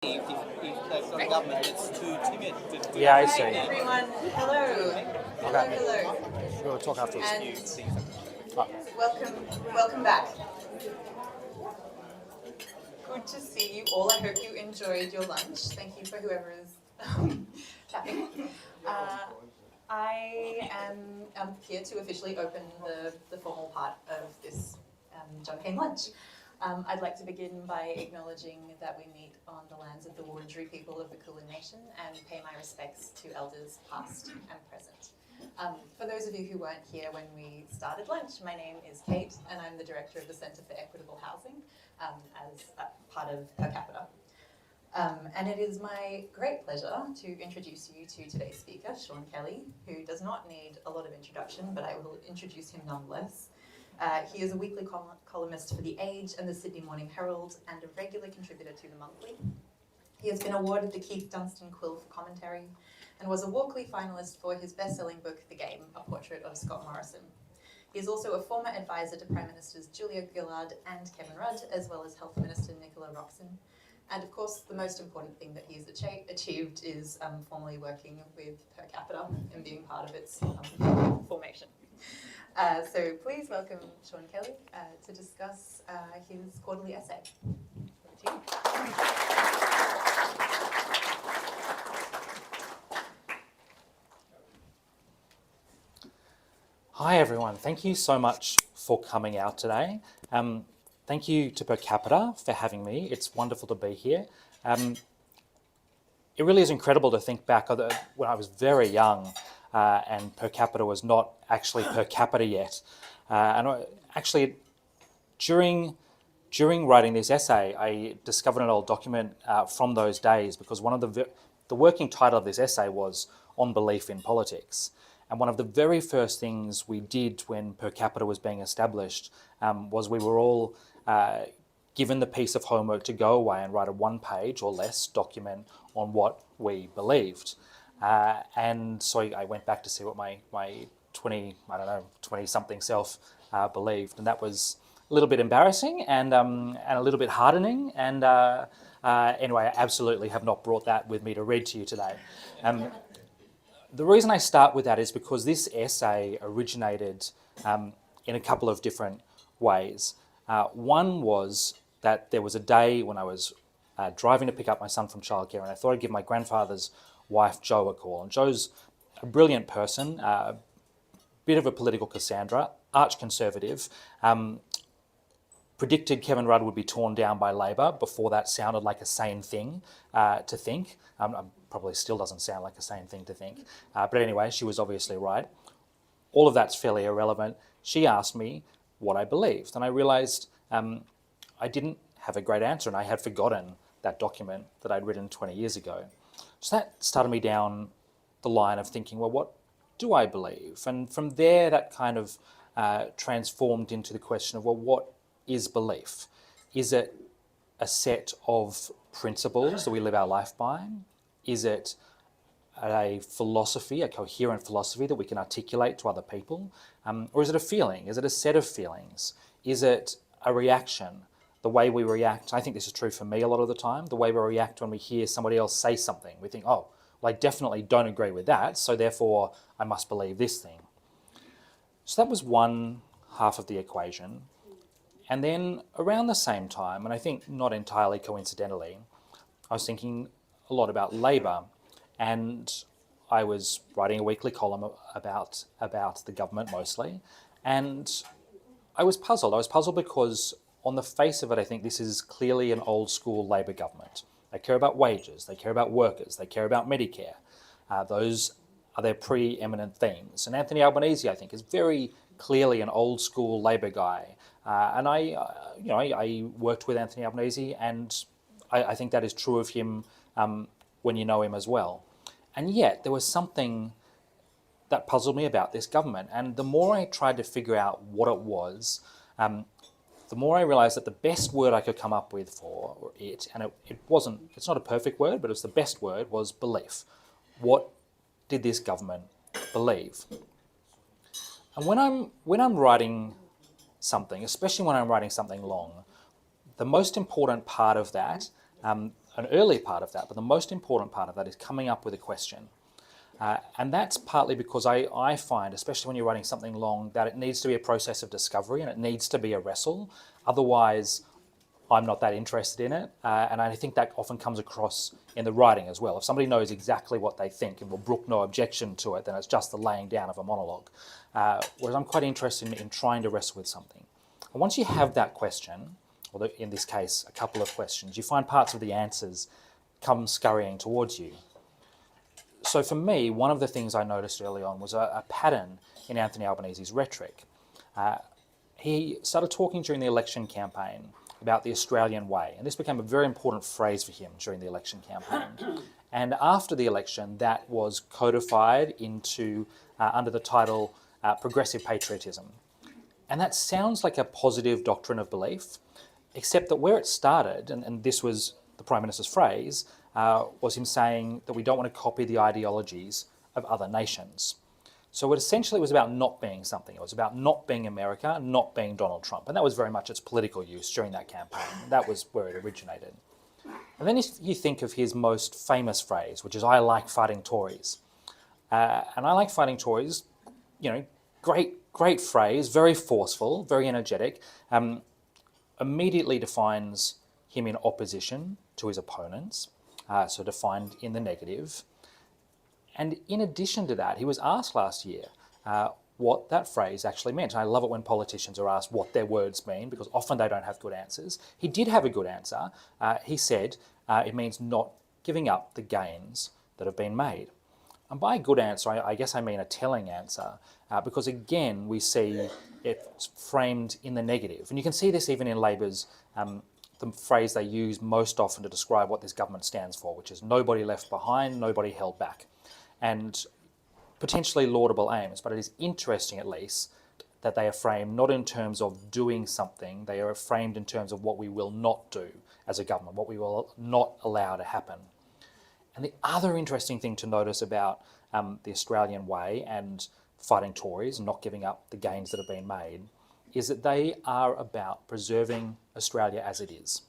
If the government gets too timid to do Yeah, I that. see. Hi everyone. Hello. Okay. Hello. We'll talk afterwards. And welcome back. Good to see you all. I hope you enjoyed your lunch. Thank you for whoever is tapping. I am here to officially open the formal part of this John Cain lunch. I'd like to begin by acknowledging that we meet on the lands of the Wurundjeri people of the Kulin Nation and pay my respects to elders past and present. For those of you who weren't here when we started lunch, my name is Kate and I'm the Director of the Centre for Equitable Housing as a part of Capita. And it is my great pleasure to introduce you to today's speaker, Sean Kelly, who does not need a lot of introduction, but I will introduce him nonetheless. He is a weekly columnist for The Age and the Sydney Morning Herald and a regular contributor to The Monthly. He has been awarded the Keith Dunstan Quill for commentary and was a Walkley finalist for his best-selling book, The Game, A Portrait of Scott Morrison. He is also a former advisor to Prime Ministers Julia Gillard and Kevin Rudd, as well as Health Minister Nicola Roxon. And of course, the most important thing that he's achieved is formally working with Per Capita and being part of its formation. So please welcome Sean Kelly to discuss his quarterly essay. Over to you. Hi everyone, thank you so much for coming out today. Thank you to Per Capita for having me. It's wonderful to be here. It really is incredible to think back when I was very young and Per Capita was not actually Per Capita yet. Actually, during writing this essay, I discovered an old document from those days because one of the working title of this essay was On Belief in Politics. And one of the very first things we did when Per Capita was being established was we were all given the piece of homework to go away and write a one-page or less document on what we believed. And so I went back to see what my 20-something self believed. And that was a little bit embarrassing and a little bit hardening. And anyway, I absolutely have not brought that with me to read to you today. The reason I start with that is because this essay originated in a couple of different ways. One was that there was a day when I was driving to pick up my son from childcare and I thought I'd give my grandfather's wife, Jo, a call. And Jo's a brilliant person, a bit of a political Cassandra, arch-conservative, predicted Kevin Rudd would be torn down by Labor before that sounded like a sane thing to think. Probably still doesn't sound like a sane thing to think. But anyway, she was obviously right. All of that's fairly irrelevant. She asked me what I believed, and I realised I didn't have a great answer, and I had forgotten that document that I'd written 20 years ago. So that started me down the line of thinking, well, what do I believe? And from there, that kind of transformed into the question of, well, what is belief? Is it a set of principles that we live our life by? Is it a philosophy, a coherent philosophy that we can articulate to other people? Or is it a feeling? Is it a set of feelings? Is it a reaction? The way we react, I think this is true for me a lot of the time, the way we react when we hear somebody else say something. We think, oh, well, I definitely don't agree with that, so therefore I must believe this thing. So that was one half of the equation. And then around the same time, and I think not entirely coincidentally, I was thinking a lot about Labor, and I was writing a weekly column about the government mostly, and I was puzzled. I was puzzled because on the face of it, I think this is clearly an old school Labor government. They care about wages, they care about workers, they care about Medicare. Those are their preeminent themes. And Anthony Albanese, I think, is very clearly an old school Labor guy. And I worked with Anthony Albanese, and I think that is true of him when you know him as well. And yet there was something that puzzled me about this government. And the more I tried to figure out what it was, the more I realised that the best word I could come up with for it, and it's not a perfect word, but it was the best word, was belief. What did this government believe? And when I'm writing something, especially when I'm writing something long, the most important part of that, and an early part of that, but the most important part of that is coming up with a question. And that's partly because I find, especially when you're writing something long, that it needs to be a process of discovery and it needs to be a wrestle. Otherwise, I'm not that interested in it. And I think that often comes across in the writing as well. If somebody knows exactly what they think and will brook no objection to it, then it's just the laying down of a monologue. Whereas I'm quite interested in trying to wrestle with something. And once you have that question, or in this case, a couple of questions, you find parts of the answers come scurrying towards you. So for me, one of the things I noticed early on was a pattern in Anthony Albanese's rhetoric. He started talking during the election campaign about the Australian way, and this became a very important phrase for him during the election campaign. And after the election, that was codified into under the title progressive patriotism. And that sounds like a positive doctrine of belief, except that where it started, and this was the Prime Minister's phrase, was him saying that we don't want to copy the ideologies of other nations. So it essentially was about not being something. It was about not being America, not being Donald Trump. And that was very much its political use during that campaign. That was where it originated. And then if you think of his most famous phrase, which is, I like fighting Tories. And I like fighting Tories, great phrase, very forceful, very energetic, immediately defines him in opposition to his opponents, so defined in the negative. And in addition to that, he was asked last year what that phrase actually meant. And I love it when politicians are asked what their words mean, because often they don't have good answers. He did have a good answer. He said it means not giving up the gains that have been made. And by a good answer, I guess I mean a telling answer, because again, we see it framed in the negative. And you can see this even in Labor's, the phrase they use most often to describe what this government stands for, which is nobody left behind, nobody held back. And potentially laudable aims, but it is interesting at least that they are framed not in terms of doing something, they are framed in terms of what we will not do as a government, what we will not allow to happen. And the other interesting thing to notice about the Australian way and fighting Tories and not giving up the gains that have been made is that they are about preserving Australia as it is.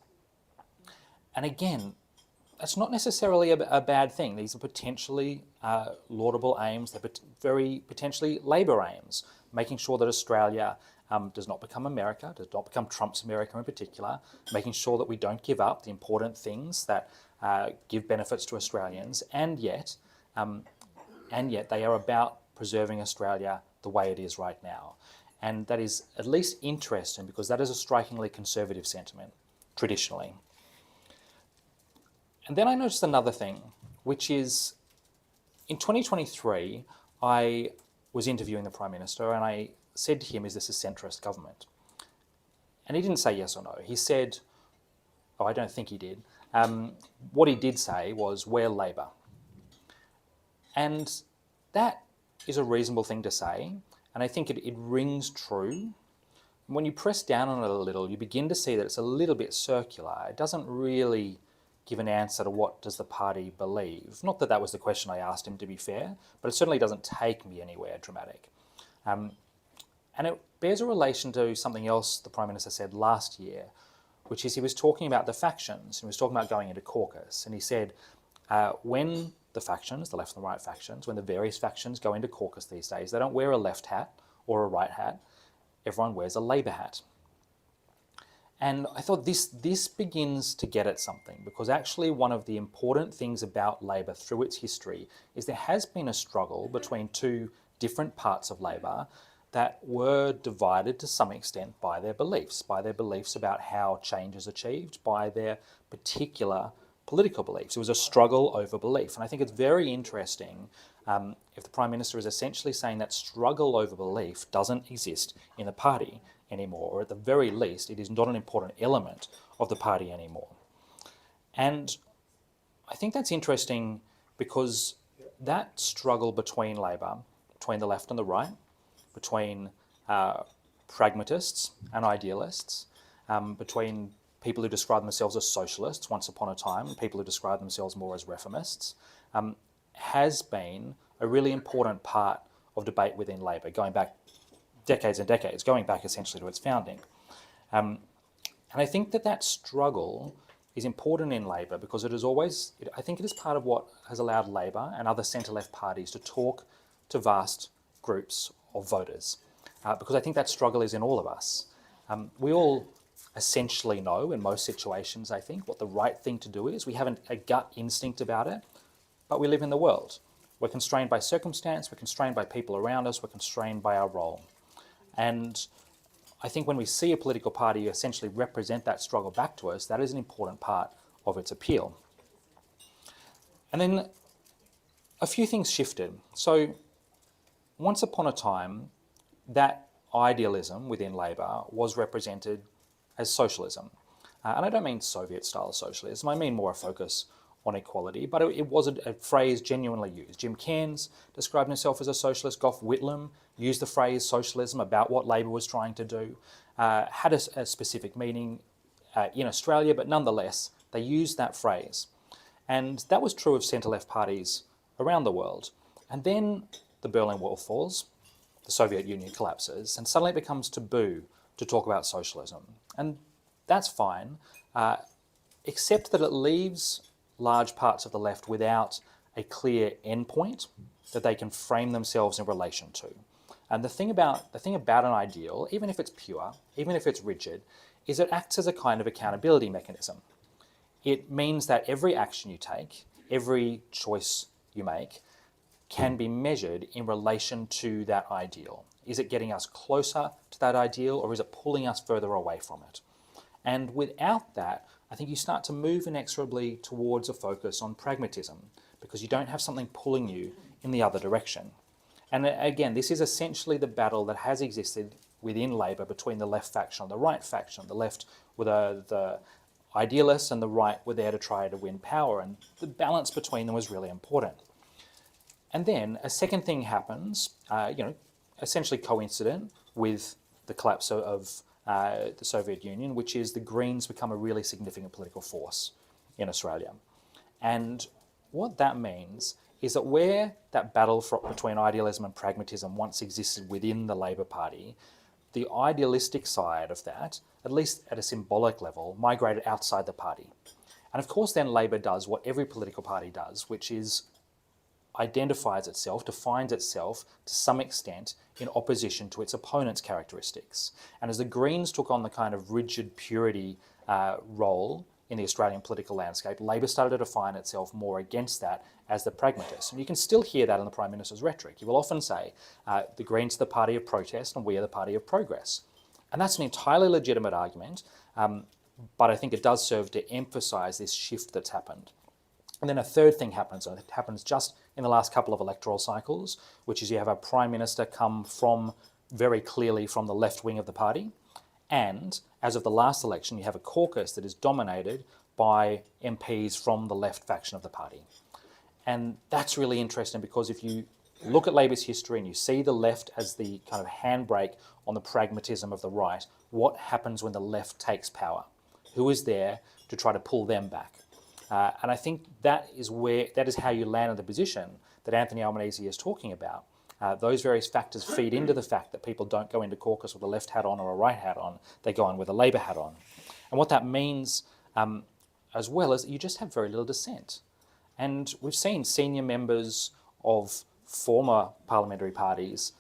And again, that's not necessarily a bad thing. These are potentially laudable aims. They're very potentially Labor aims, making sure that Australia does not become America, does not become Trump's America in particular, making sure that we don't give up the important things that give benefits to Australians, and yet they are about preserving Australia the way it is right now. And that is at least interesting because that is a strikingly conservative sentiment, traditionally. And then I noticed another thing, which is in 2023, I was interviewing the Prime Minister and I said to him, is this a centrist government? And he didn't say yes or no. He said, oh, I don't think he did. What he did say was, we're Labor. And that is a reasonable thing to say. And I think it rings true. When you press down on it a little, you begin to see that it's a little bit circular. It doesn't really give an answer to what does the party believe. Not that that was the question I asked him, to be fair, but it certainly doesn't take me anywhere dramatic. And it bears a relation to something else the Prime Minister said last year, which is he was talking about the factions. He was talking about going into caucus. And he said, when the factions, the left and the right factions, when the various factions go into caucus these days, they don't wear a left hat or a right hat. Everyone wears a Labor hat. And I thought this begins to get at something, because actually one of the important things about Labor through its history is there has been a struggle between two different parts of Labor that were divided to some extent by their beliefs about how change is achieved, by their particular political beliefs. It was a struggle over belief. And I think it's very interesting if the Prime Minister is essentially saying that struggle over belief doesn't exist in the party anymore, or at the very least, it is not an important element of the party anymore. And I think that's interesting because that struggle between Labor, between the left and the right, between pragmatists and idealists, between people who describe themselves as socialists once upon a time and people who describe themselves more as reformists, has been a really important part of debate within Labor, going back decades and decades, going back essentially to its founding. And I think that struggle is important in Labor because it is always, I think it is part of what has allowed Labor and other centre-left parties to talk to vast groups of voters. Because I think that struggle is in all of us. We all essentially know in most situations, I think, what the right thing to do is. We have a gut instinct about it, but we live in the world. We're constrained by circumstance, we're constrained by people around us, we're constrained by our role. And I think when we see a political party essentially represent that struggle back to us, that is an important part of its appeal. And then a few things shifted. So once upon a time, that idealism within Labor was represented as socialism. And I don't mean Soviet-style socialism, I mean more a focus on equality, but it was a phrase genuinely used. Jim Cairns described himself as a socialist. Gough Whitlam used the phrase socialism about what Labor was trying to do. Had a specific meaning in Australia, but nonetheless, they used that phrase. And that was true of centre-left parties around the world. And then the Berlin Wall falls, the Soviet Union collapses, and suddenly it becomes taboo to talk about socialism. And that's fine, except that it leaves large parts of the left without a clear endpoint that they can frame themselves in relation to. And the thing about an ideal, even if it's pure, even if it's rigid, is it acts as a kind of accountability mechanism. It means that every action you take, every choice you make, can be measured in relation to that ideal. Is it getting us closer to that ideal, or is it pulling us further away from it? And without that, I think you start to move inexorably towards a focus on pragmatism, because you don't have something pulling you in the other direction. And again, this is essentially the battle that has existed within Labor between the left faction and the right faction. The left were the idealists and the right were there to try to win power, and the balance between them was really important. And then a second thing happens, essentially coincident with the collapse of the Soviet Union, which is the Greens become a really significant political force in Australia. And what that means is that where that battle between idealism and pragmatism once existed within the Labor Party, the idealistic side of that, at least at a symbolic level, migrated outside the party. And of course then Labor does what every political party does, which is identifies itself, defines itself to some extent in opposition to its opponent's characteristics. And as the Greens took on the kind of rigid purity role in the Australian political landscape, Labor started to define itself more against that as the pragmatist. And you can still hear that in the Prime Minister's rhetoric. He will often say, the Greens are the party of protest and we are the party of progress. And that's an entirely legitimate argument, but I think it does serve to emphasise this shift that's happened. And then a third thing happens, and it happens just in the last couple of electoral cycles, which is you have a Prime Minister come from very clearly from the left wing of the party. And as of the last election, you have a caucus that is dominated by MPs from the left faction of the party. And that's really interesting because if you look at Labor's history and you see the left as the kind of handbrake on the pragmatism of the right, what happens when the left takes power? Who is there to try to pull them back? And I think that is how you land in the position that Anthony Albanese is talking about. Those various factors feed into the fact that people don't go into caucus with a left hat on or a right hat on, they go in with a Labor hat on. And what that means as well is that you just have very little dissent. And we've seen senior members of former parliamentary parties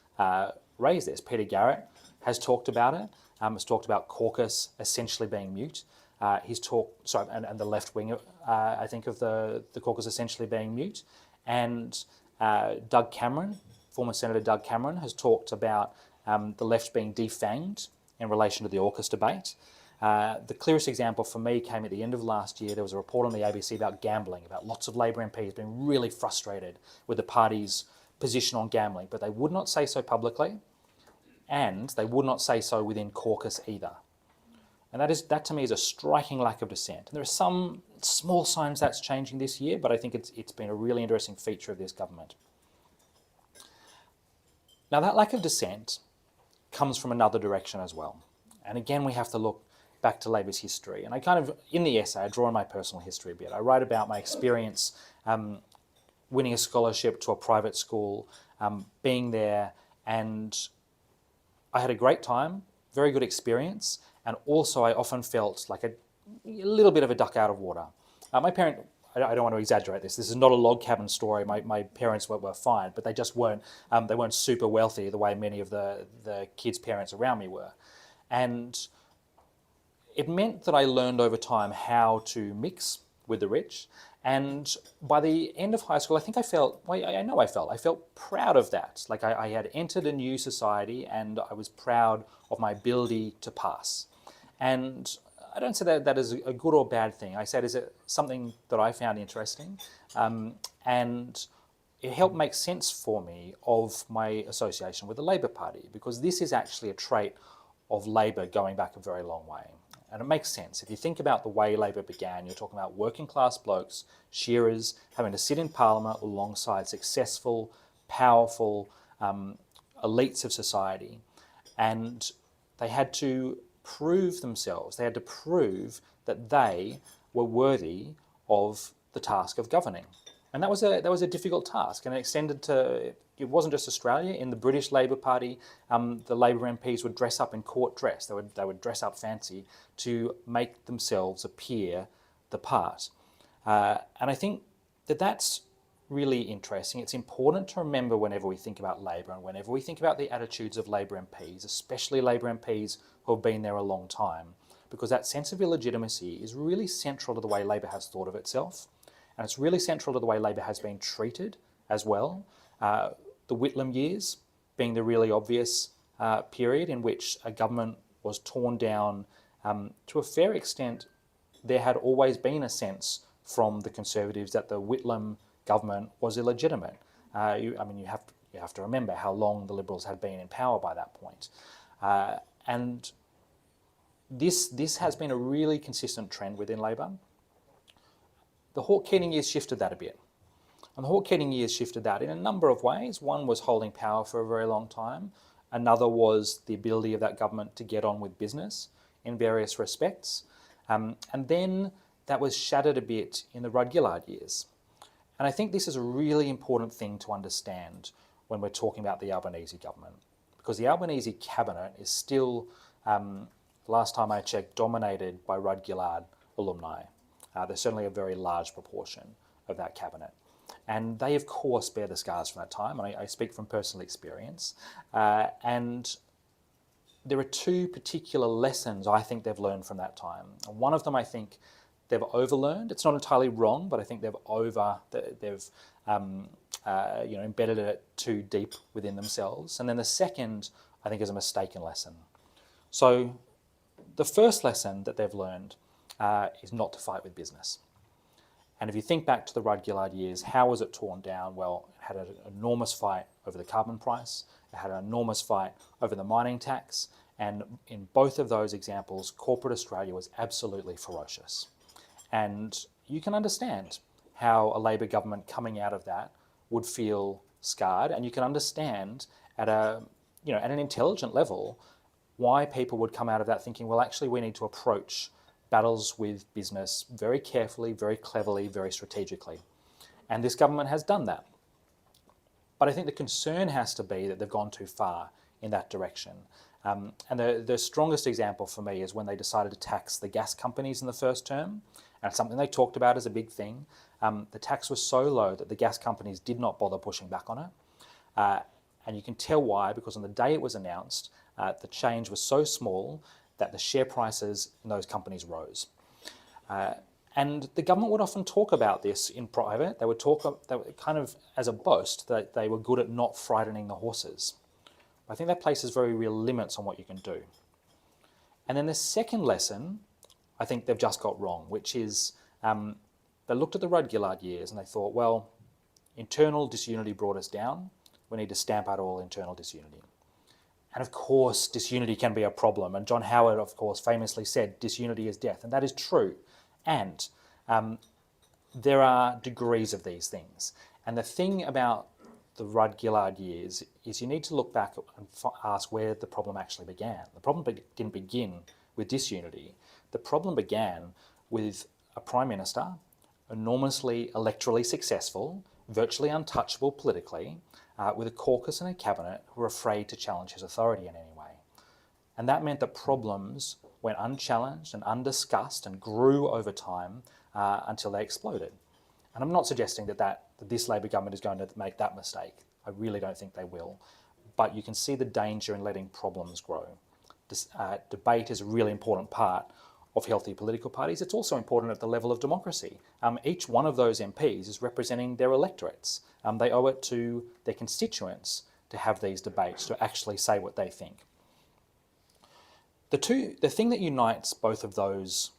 raise this. Peter Garrett has talked about it, has talked about caucus essentially being mute. And the left wing, I think, of the caucus essentially being mute. And Doug Cameron, former Senator Doug Cameron, has talked about the left being defanged in relation to the AUKUS debate. The clearest example for me came at the end of last year. There was a report on the ABC about gambling, about lots of Labor MPs being really frustrated with the party's position on gambling, but they would not say so publicly, and they would not say so within caucus either. And that to me is a striking lack of dissent. And there are some small signs that's changing this year, but I think it's been a really interesting feature of this government. Now that lack of dissent comes from another direction as well. And again, we have to look back to Labor's history. And I kind of, in the essay, I draw on my personal history a bit. I write about my experience winning a scholarship to a private school, being there, and I had a great time, very good experience. And also I often felt like a little bit of a duck out of water. My parent, I don't want to exaggerate this. This is not a log cabin story. My parents were fine, but they just weren't. They weren't super wealthy the way many of the kids' parents around me were, and it meant that I learned over time how to mix with the rich. And by the end of high school, I think I felt, well, I felt proud of that. Like I had entered a new society and I was proud of my ability to pass. And I don't say that is a good or bad thing. I say it is something that I found interesting. And it helped make sense for me of my association with the Labor Party, because this is actually a trait of Labor going back a very long way. And it makes sense. If you think about the way Labor began, you're talking about working class blokes, shearers, having to sit in Parliament alongside successful, powerful elites of society. And they had to prove themselves. They had to prove that they were worthy of the task of governing. And that was a difficult task, and it extended to, it wasn't just Australia. In the British Labor Party, the Labor MPs would dress up in court dress. They would dress up fancy to make themselves appear the part. And I think that that's really interesting. It's important to remember whenever we think about Labor and whenever we think about the attitudes of Labor MPs, especially Labor MPs who have been there a long time, because that sense of illegitimacy is really central to the way Labor has thought of itself. And it's really central to the way Labor has been treated as well. The Whitlam years being the really obvious period in which a government was torn down. To a fair extent, there had always been a sense from the Conservatives that the Whitlam government was illegitimate. You have to remember how long the Liberals had been in power by that point. And this has been a really consistent trend within Labor. The Hawke-Keating years shifted that a bit. And the Hawke-Keating years shifted that in a number of ways. One was holding power for a very long time. Another was the ability of that government to get on with business in various respects. And then that was shattered a bit in the Rudd-Gillard years. And I think this is a really important thing to understand when we're talking about the Albanese government, because the Albanese cabinet is still, last time I checked, dominated by Rudd-Gillard alumni. There's certainly a very large proportion of that cabinet. And they, of course, bear the scars from that time, and I speak from personal experience. And there are two particular lessons I think they've learned from that time. And one of them I think they've overlearned. It's not entirely wrong, but I think they've embedded it too deep within themselves. And then the second, I think, is a mistaken lesson. So the first lesson that they've learned is not to fight with business. And if you think back to the Rudd-Gillard years, how was it torn down? Well, it had an enormous fight over the carbon price. It had an enormous fight over the mining tax. And in both of those examples, corporate Australia was absolutely ferocious. And you can understand how a Labor government coming out of that would feel scarred. And you can understand at an intelligent level why people would come out of that thinking, well, actually, we need to approach battles with business very carefully, very cleverly, very strategically. And this government has done that. But I think the concern has to be that they've gone too far in that direction. And the strongest example for me is when they decided to tax the gas companies in the first term. And it's something they talked about as a big thing. The tax was so low that the gas companies did not bother pushing back on it. And you can tell why, because on the day it was announced, the change was so small that the share prices in those companies rose. And the government would often talk about this in private. They would kind of as a boast that they were good at not frightening the horses. I think that places very real limits on what you can do. And then the second lesson, I think they've just got wrong, which is they looked at the Rudd-Gillard years and they thought, well, internal disunity brought us down. We need to stamp out all internal disunity. And of course, disunity can be a problem. And John Howard, of course, famously said, disunity is death. And that is true. And there are degrees of these things. And the thing about the Rudd-Gillard years is you need to look back and ask where the problem actually began. The problem didn't begin with disunity. The problem began with a Prime Minister, enormously electorally successful, virtually untouchable politically, with a caucus and a cabinet who were afraid to challenge his authority in any way. And that meant that problems went unchallenged and undiscussed and grew over time until they exploded. And I'm not suggesting that this Labor government is going to make that mistake. I really don't think they will. But you can see the danger in letting problems grow. Debate is a really important part of healthy political parties. It's also important at the level of democracy. Each one of those MPs is representing their electorates. They owe it to their constituents to have these debates, to actually say what they think. The thing that unites both of those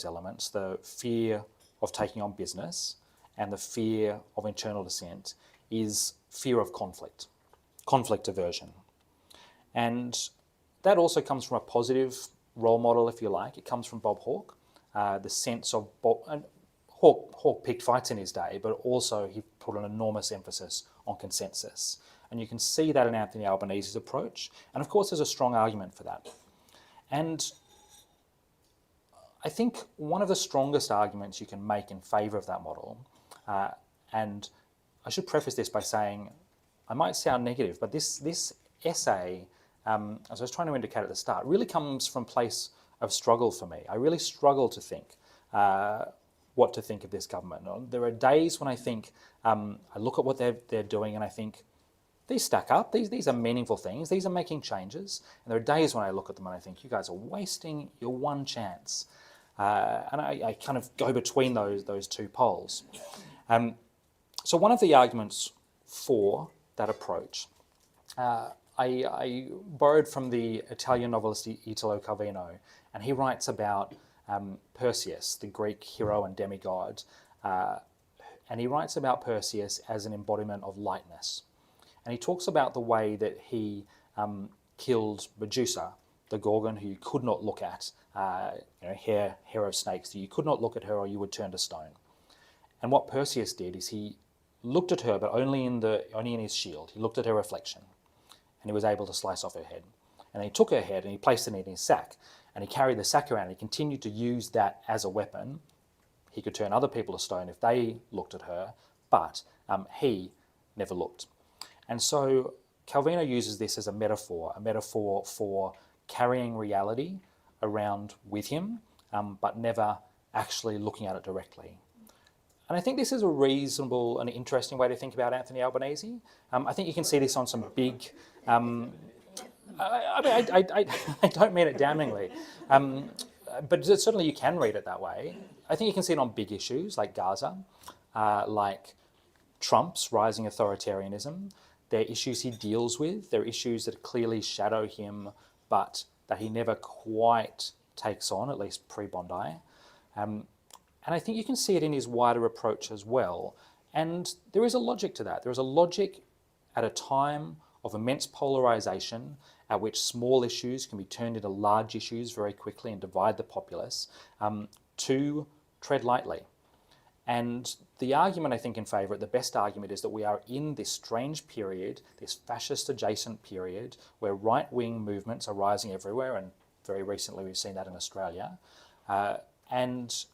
elements, the fear of taking on business and the fear of internal dissent, is fear of conflict aversion. And that also comes from a positive role model, if you like. It comes from Bob Hawke. The sense of Hawke picked fights in his day, but also he put an enormous emphasis on consensus. And you can see that in Anthony Albanese's approach. And of course, there's a strong argument for that. And I think one of the strongest arguments you can make in favour of that model, and I should preface this by saying, I might sound negative, but this essay, as I was trying to indicate at the start, really comes from a place of struggle for me. I really struggle to think what to think of this government. There are days when I think, I look at what they're doing and I think, these stack up, these are meaningful things, these are making changes. And there are days when I look at them and I think, you guys are wasting your one chance. And I kind of go between those two poles. So one of the arguments for that approach, I borrowed from the Italian novelist Italo Calvino, and he writes about Perseus, the Greek hero and demigod, and he writes about Perseus as an embodiment of lightness. And he talks about the way that he killed Medusa, the Gorgon, who you could not look at, hair of snakes, that you could not look at her or you would turn to stone. And what Perseus did is he looked at her, but only in his shield. He looked at her reflection, and he was able to slice off her head. And he took her head and he placed it in his sack, and he carried the sack around. And he continued to use that as a weapon. He could turn other people to stone if they looked at her, but he never looked. And so Calvino uses this as a metaphor for carrying reality around with him, but never actually looking at it directly. And I think this is a reasonable and interesting way to think about Anthony Albanese. I think you can see this on some big... I don't mean it damningly, but certainly you can read it that way. I think you can see it on big issues like Gaza, like Trump's rising authoritarianism. They're issues he deals with. They're issues that clearly shadow him, but that he never quite takes on, at least pre-Bondi. And I think you can see it in his wider approach as well. And there is a logic to that. There is a logic at a time of immense polarisation at which small issues can be turned into large issues very quickly and divide the populace, to tread lightly. And the argument, I think, in favour, the best argument is that we are in this strange period, this fascist-adjacent period, where right-wing movements are rising everywhere, and very recently we've seen that in Australia. And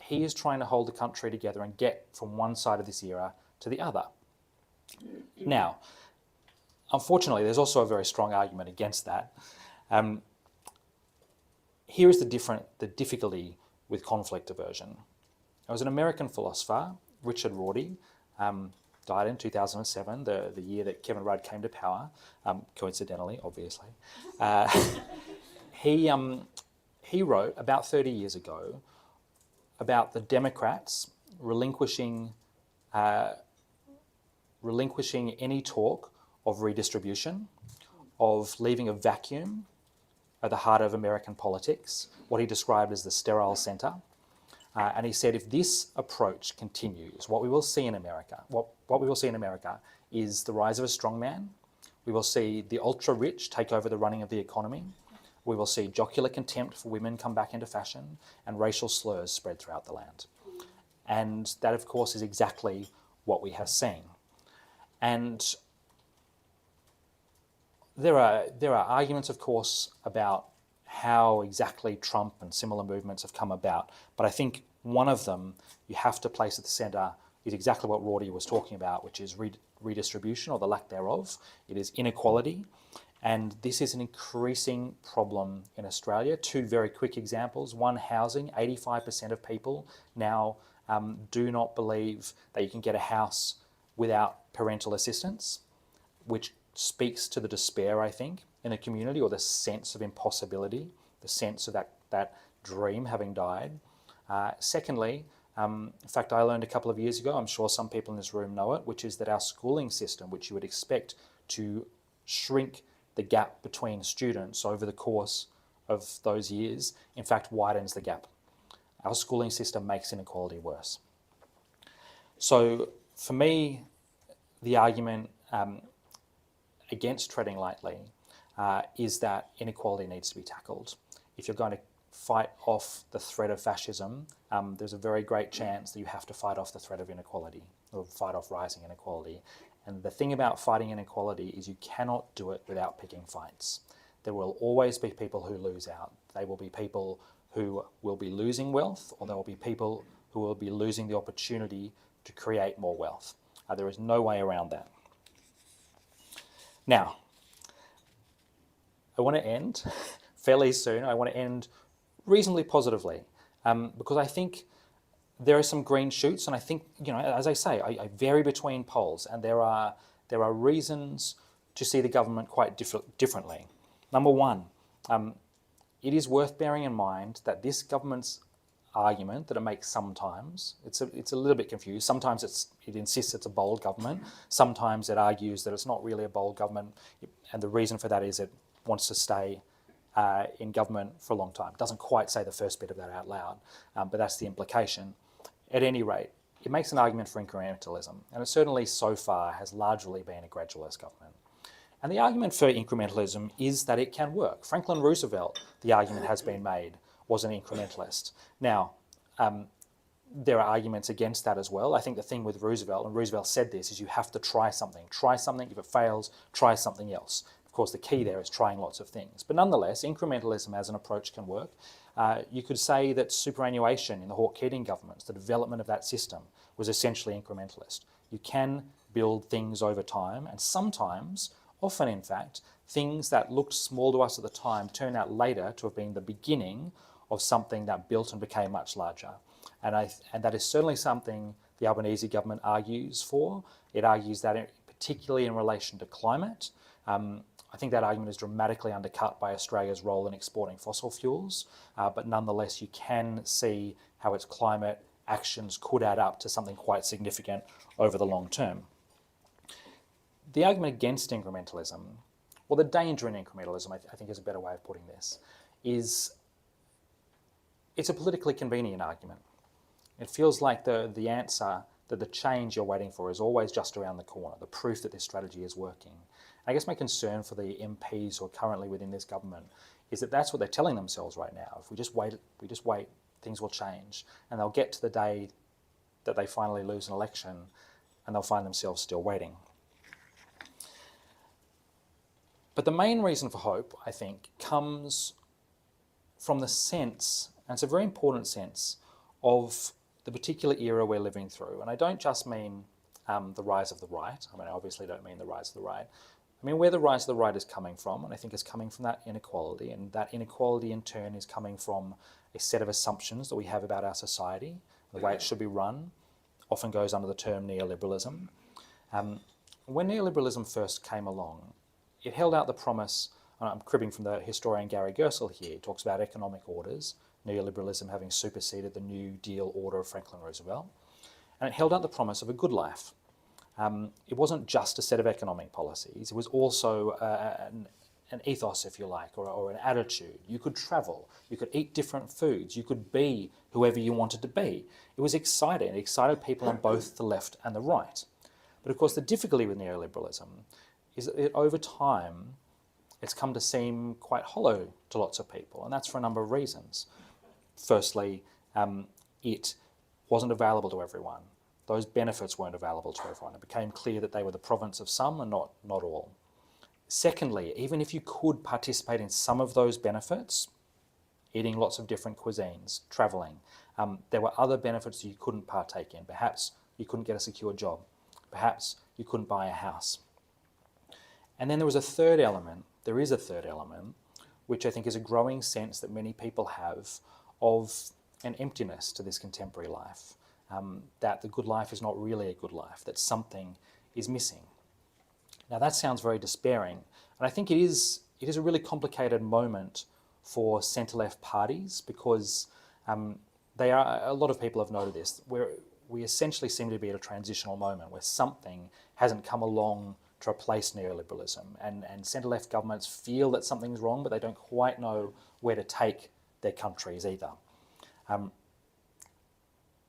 he is trying to hold the country together and get from one side of this era to the other. Now, unfortunately, there's also a very strong argument against that. Here is the difficulty with conflict aversion. There was an American philosopher, Richard Rorty, died in 2007, the year that Kevin Rudd came to power, coincidentally, obviously. He wrote about 30 years ago about the Democrats relinquishing any talk of redistribution, of leaving a vacuum at the heart of American politics, what he described as the sterile centre. And he said, if this approach continues, what we will see in America, what we will see in America is the rise of a strongman. We will see the ultra-rich take over the running of the economy. We will see jocular contempt for women come back into fashion, and racial slurs spread throughout the land. And that, of course, is exactly what we have seen. And there are arguments, of course, about how exactly Trump and similar movements have come about. But I think one of them you have to place at the centre is exactly what Rorty was talking about, which is redistribution or the lack thereof. It is inequality. And this is an increasing problem in Australia. Two very quick examples. One, housing. 85% of people now do not believe that you can get a house without parental assistance, which speaks to the despair, I think, in the community, or the sense of impossibility, the sense of that dream having died. Secondly, in fact, I learned a couple of years ago, I'm sure some people in this room know it, which is that our schooling system, which you would expect to shrink the gap between students over the course of those years, in fact widens the gap. Our schooling system makes inequality worse. So for me, the argument against treading lightly is that inequality needs to be tackled. If you're going to fight off the threat of fascism, there's a very great chance that you have to fight off the threat of inequality, or fight off rising inequality. And the thing about fighting inequality is you cannot do it without picking fights. There will always be people who lose out. They will be people who will be losing wealth, or there will be people who will be losing the opportunity to create more wealth. There is no way around that. Now, I want to end fairly soon. I want to end reasonably positively, because I think there are some green shoots, and I think, as I say, I vary between polls, and there are reasons to see the government quite differently. Number one, it is worth bearing in mind that this government's argument that it makes sometimes, it's a little bit confused. Sometimes it insists it's a bold government. Sometimes it argues that it's not really a bold government, and the reason for that is it wants to stay in government for a long time. It doesn't quite say the first bit of that out loud, but that's the implication. At any rate, it makes an argument for incrementalism, and it certainly so far has largely been a gradualist government. And the argument for incrementalism is that it can work. Franklin Roosevelt, the argument has been made, was an incrementalist. Now, there are arguments against that as well. I think the thing with Roosevelt, and Roosevelt said this, is you have to try something. Try something, if it fails, try something else. Of course, the key there is trying lots of things. But nonetheless, incrementalism as an approach can work. You could say that superannuation in the Hawke-Keating governments, the development of that system, was essentially incrementalist. You can build things over time, and sometimes, often in fact, things that looked small to us at the time turn out later to have been the beginning of something that built and became much larger. And that is certainly something the Albanese government argues for. It argues that particularly in relation to climate. I think that argument is dramatically undercut by Australia's role in exporting fossil fuels, but nonetheless you can see how its climate actions could add up to something quite significant over the long term. The argument against incrementalism, or the danger in incrementalism, I think is a better way of putting this, is it's a politically convenient argument. It feels like the answer, that the change you're waiting for is always just around the corner, the proof that this strategy is working. I guess my concern for the MPs who are currently within this government is that that's what they're telling themselves right now. If we just wait, things will change, and they'll get to the day that they finally lose an election, and they'll find themselves still waiting. But the main reason for hope, I think, comes from the sense, and it's a very important sense, of the particular era we're living through. And I don't just mean the rise of the right. I obviously don't mean the rise of the right. I mean where the rise of the right is coming from, and I think it's coming from that inequality, and that inequality in turn is coming from a set of assumptions that we have about our society, the way it should be run, often goes under the term neoliberalism. When neoliberalism first came along, it held out the promise, and I'm cribbing from the historian Gary Gersel here, he talks about economic orders, neoliberalism having superseded the New Deal order of Franklin Roosevelt, and it held out the promise of a good life. It wasn't just a set of economic policies, it was also an ethos, if you like, or an attitude. You could travel, you could eat different foods, you could be whoever you wanted to be. It was exciting, it excited people on both the left and the right. But of course the difficulty with neoliberalism is that over time it's come to seem quite hollow to lots of people, and that's for a number of reasons. Firstly, it wasn't available to everyone. Those benefits weren't available to everyone. It became clear that they were the province of some and not all. Secondly, even if you could participate in some of those benefits, eating lots of different cuisines, travelling, there were other benefits you couldn't partake in. Perhaps you couldn't get a secure job. Perhaps you couldn't buy a house. And then there was a third element there is a third element, which I think is a growing sense that many people have of an emptiness to this contemporary life, that the good life is not really a good life, that something is missing. Now that sounds very despairing, and I think it is a really complicated moment for centre-left parties because a lot of people have noted this, where we essentially seem to be at a transitional moment where something hasn't come along to replace neoliberalism, and centre-left governments feel that something's wrong, but they don't quite know where to take their countries either.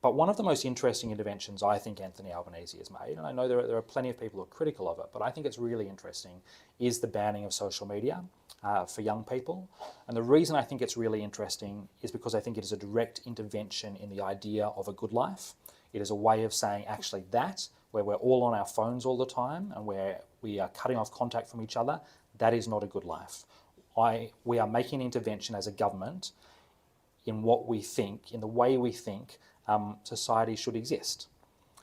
But one of the most interesting interventions I think Anthony Albanese has made, and I know there are plenty of people who are critical of it, but I think it's really interesting, is the banning of social media for young people. And the reason I think it's really interesting is because I think it is a direct intervention in the idea of a good life. It is a way of saying actually that, where we're all on our phones all the time and where we are cutting off contact from each other, that is not a good life. We are making an intervention as a government in what we think, in the way we think society should exist.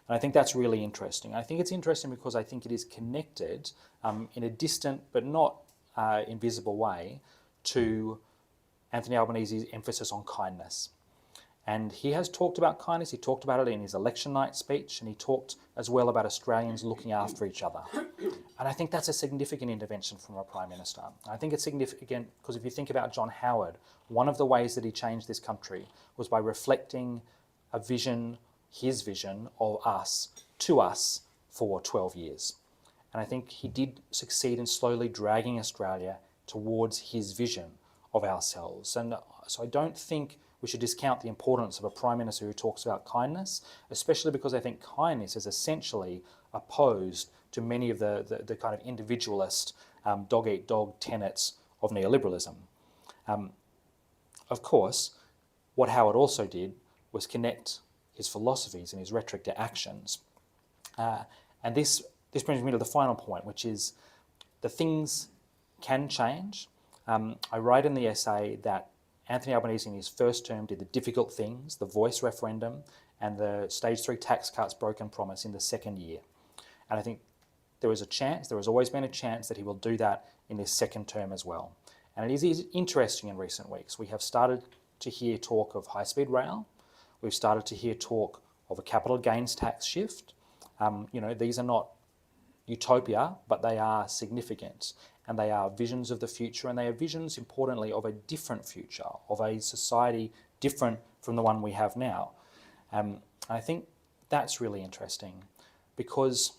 And I think that's really interesting. I think it's interesting because I think it is connected in a distant but not invisible way to Anthony Albanese's emphasis on kindness. And he has talked about kindness, he talked about it in his election night speech, and he talked as well about Australians looking after each other. And I think that's a significant intervention from a Prime Minister. I think it's significant because if you think about John Howard, one of the ways that he changed this country was by reflecting a vision, his vision of us, to us for 12 years. And I think he did succeed in slowly dragging Australia towards his vision of ourselves. And so I don't think we should discount the importance of a Prime Minister who talks about kindness, especially because I think kindness is essentially opposed to many of the kind of individualist dog-eat-dog tenets of neoliberalism. Of course, what Howard also did was connect his philosophies and his rhetoric to actions. And this brings me to the final point, which is the things can change. I write in the essay that Anthony Albanese in his first term did the difficult things, the voice referendum and the stage 3 tax cuts broken promise in the second year. And I think there has always been a chance that he will do that in his second term as well. And it is interesting in recent weeks. We have started to hear talk of high-speed rail. We've started to hear talk of a capital gains tax shift. These are not utopia, but they are significant. And they are visions of the future, and they are visions, importantly, of a different future, of a society different from the one we have now. I think that's really interesting because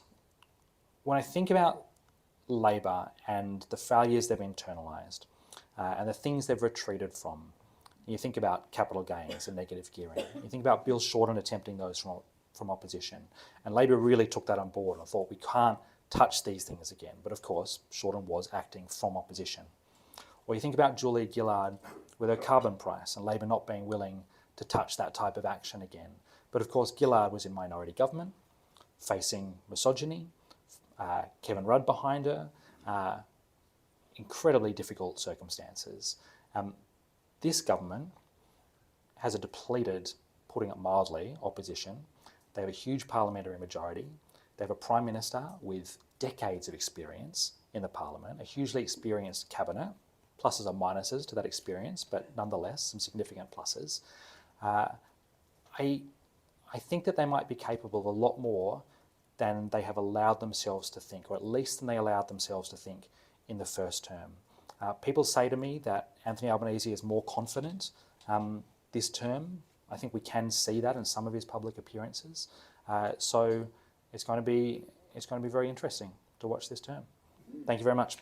when I think about Labor and the failures they've internalised and the things they've retreated from, you think about capital gains and negative gearing, you think about Bill Shorten attempting those from opposition, and Labor really took that on board and thought we can't touch these things again. But of course, Shorten was acting from opposition. Or you think about Julia Gillard with her carbon price and Labor not being willing to touch that type of action again. But of course, Gillard was in minority government, facing misogyny, Kevin Rudd behind her, incredibly difficult circumstances. This government has a depleted, putting it mildly, opposition. They have a huge parliamentary majority. They have a Prime Minister with decades of experience in the Parliament, a hugely experienced cabinet, pluses and minuses to that experience, but nonetheless some significant pluses. I think that they might be capable of a lot more than they have allowed themselves to think, or at least than they allowed themselves to think in the first term. People say to me that Anthony Albanese is more confident this term. I think we can see that in some of his public appearances. So it's going to be very interesting to watch this term. Thank you very much.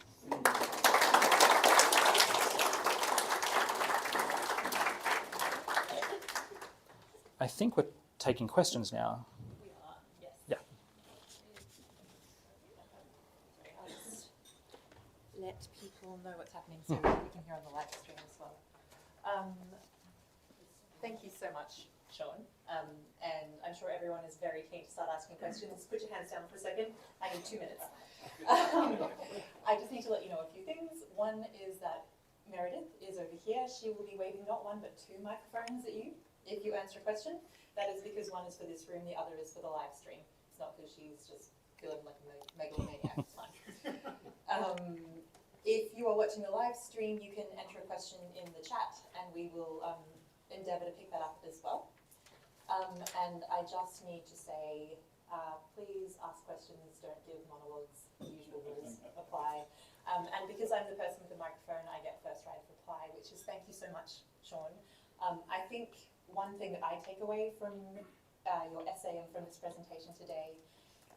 I think we're taking questions now. We are, yes. Yeah. I'll just let people know what's happening so we can hear on the live stream as well. Thank you so much, Sean. And I'm sure everyone is very keen to start asking questions. Put your hands down for a second. I need 2 minutes. I just need to let you know a few things. One is that Meredith is over here. She will be waving not 1 but 2 microphones at you if you answer a question. That is because one is for this room, the other is for the live stream. It's not because she's just feeling like a megalomaniac. It's fine. If you are watching the live stream, you can enter a question in the chat and we will endeavour to pick that up as well. And I just need to say, please ask questions, don't give monologues, the usual rules apply. And because I'm the person with the microphone, I get first right of reply, which is thank you so much, Sean. I think one thing that I take away from your essay and from this presentation today